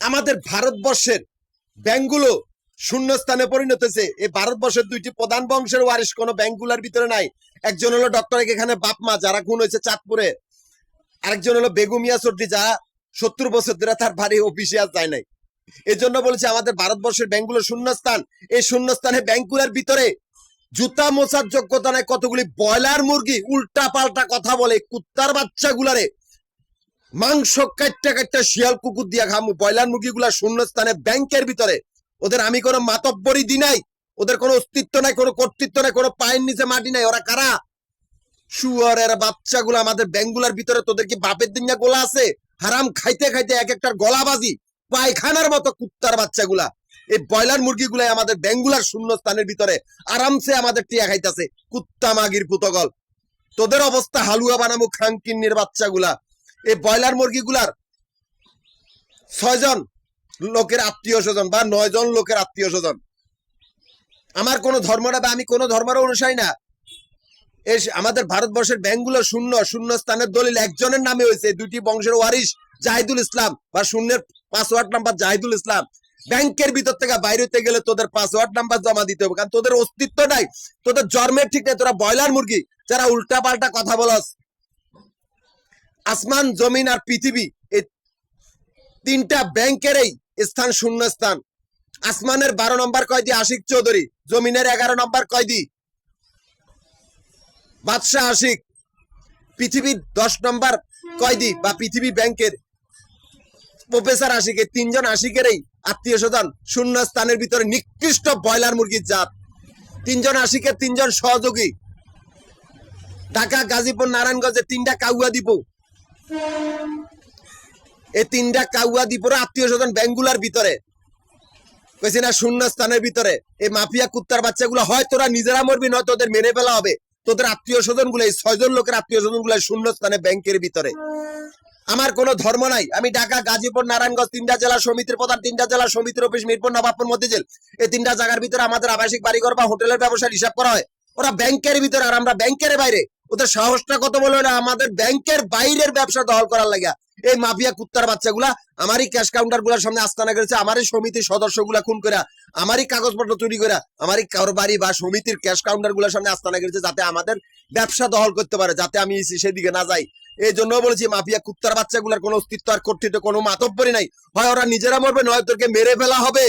আমাদের ভারতবর্ষের ব্যাংকগুলো শূন্যস্থানে পরিণত হয়েছে। এই ভারতবর্ষের দুইটি প্রধান বংশের ওয়ারিশ কোনো ব্যাংকগুলোর ভিতরে নাই। একজন হলো ডক্টর এখানে বাপমা যারা খুন হয়েছে চাঁদপুরে, আরেকজন হলো বেগুমিয়া চৌধুরী যারা 70 বছর ধরে তার বাড়ি অফিসে আর যায় নাই। এই জন্য বলছে আমাদের ভারতবর্ষের ব্যাংকগুলো শূন্যস্থান। এই শূন্যস্থানে ব্যাংকগুলোর ভিতরে জুতা মোছার যোগ্যতা নাই কতগুলি ব্রয়লার মুরগি উল্টা পাল্টা কথা বলে কুত্তার বাচ্চাগুলারে মাংস কাটটা কাটটা শিয়াল কুকুর দিয়া খামু। ব্রয়লার মুরগিগুলা শূন্যস্থানে ব্যাংকের ভিতরে। ওদের আমি কোনো মাতব্বরি দি নাই, ওদের কোনো অস্তিত্ব নাই, কোনো কর্তৃত্ব নাই, কোনো পায়ের নিচে মাটি নাই। ওরা কারা? শুয়ারের বাচ্চাগুলো আমাদের ব্যাংকগুলার ভিতরে। তোদের কি বাপের দিন গোলা আছে? হারাম খাইতে খাইতে এক একটার গলাবাজি পায়খানার মতো কুত্তার বাচ্চাগুলা। এই ব্রয়লার মুরগিগুলাই আমাদের ব্যাংকগুলার শূন্যস্থানের ভিতরে আরামসে আমাদের টিয়া খাইতেছে। কুত্তা মাগির পুতগল, তোদের অবস্থা হালুয়া বানামু খাঙ্কিন্নির বাচ্চাগুলা। এই ব্রয়লার মুরগিগুলার 6 জন লোকের আত্মীয় স্বজন বা 9 জন লোকের আত্মীয় স্বজন। আমার কোনো ধর্মটা বা আমি কোনো ধর্মের অনুসারী না। আমাদের ভারতবর্ষের ব্যাংকগুলো শূন্য স্থানের দলিল একজনের নামে হয়েছে। দুইটি বংশের ওয়ারিশ জাহিদুল ইসলাম বা শূন্যের পাসওয়ার্ড নাম্বার জাহিদুল ইসলাম। ব্যাংকের ভিতর থেকে বাইরে হতে গেলে তোদের পাসওয়ার্ড নাম্বার জমা দিতে হবে, কারণ তোদের অস্তিত্ব নাই, তোদের জন্মের ঠিক নেই। তোরা ব্রয়লার মুরগি যারা উল্টা পাল্টা কথা বলস। আসমান জমিন আর পৃথিবী এই তিনটা ব্যাংকেরই স্থান শূন্যস্থান। আসমানের 12 নম্বর কয়েদি আশিক চৌধুরী, জমিনের 11 নম্বর কয়েদি বাদশাহ আশিক, পৃথিবীর 10 নম্বর কয়েদি বা পৃথিবী ব্যাংকের প্রফেসর আশিক। এই 3 জন আশিকেরই আত্মীয় স্বজন শূন্যস্থানের ভিতরে নিকৃষ্ট ব্রয়লার মুরগির জাত। 3 জন আশিকের 3 জন সহযোগী ঢাকা, গাজীপুর, নারায়ণগঞ্জে 3টা কাউয়া দ্বীপ। এই 3টা কাউয়া দ্বীপের আত্মীয় স্বজন ব্যাংকগুলার ভিতরে কইছি না শূন্যস্থানের ভিতরে। এই মাফিয়া কুত্তার বাচ্চাগুলো হয় তোরা নিজেরা মরবি, নয় তোদের মেরে ফেলা হবে। তোদের আত্মীয় স্বজন গুলো এই 6 জন লোকের আত্মীয় স্বজন গুলো শূন্যস্থানে ব্যাংকের ভিতরে। আমার কোনো ধর্ম নাই। আমি ঢাকা, গাজীপুর, নারায়ণগঞ্জ 3টা জেলা সমিতির প্রধান, 3টা জেলা সমিতির অফিস মিরপুর, নবাবপুর, মতিঝিল। এই 3টা জায়গার ভিতরে আমাদের আবাসিক বাড়িঘর বা হোটেলের ব্যবসার হিসাব করা হয়। ওরা ব্যাংকের ভিতরে আর আমরা ব্যাংকের বাইরে। ওদের সাহসটা কত বলে না আমাদের ব্যাংকের বাইরের ব্যবসা দখল করার লাগিয়া। এই মাফিয়া কুত্তার বাচ্চাগুলা আমারই ক্যাশ কাউন্টার গুলার সামনে আস্তানা করেছে, আমারই সমিতির সদস্যগুলা খুন করে, আমারই কাগজপত্র চুরি করে, আমারই কারো বাড়ি বা সমিতির ক্যাশ কাউন্টার গুলার সামনে আস্তানা করেছে, যাতে আমাদের ব্যবসা দখল করতে পারে, যাতে আমি সেদিকে না যাই। এই জন্য বলেছি মাফিয়া কুত্তার বাচ্চাগুলার কোনো অস্তিত্ব আর কর্তৃত্ব কোনো মাতব্বরি নাই। হয় ওরা নিজেরা মরবে, নয় তোকে মেরে ফেলা হবে।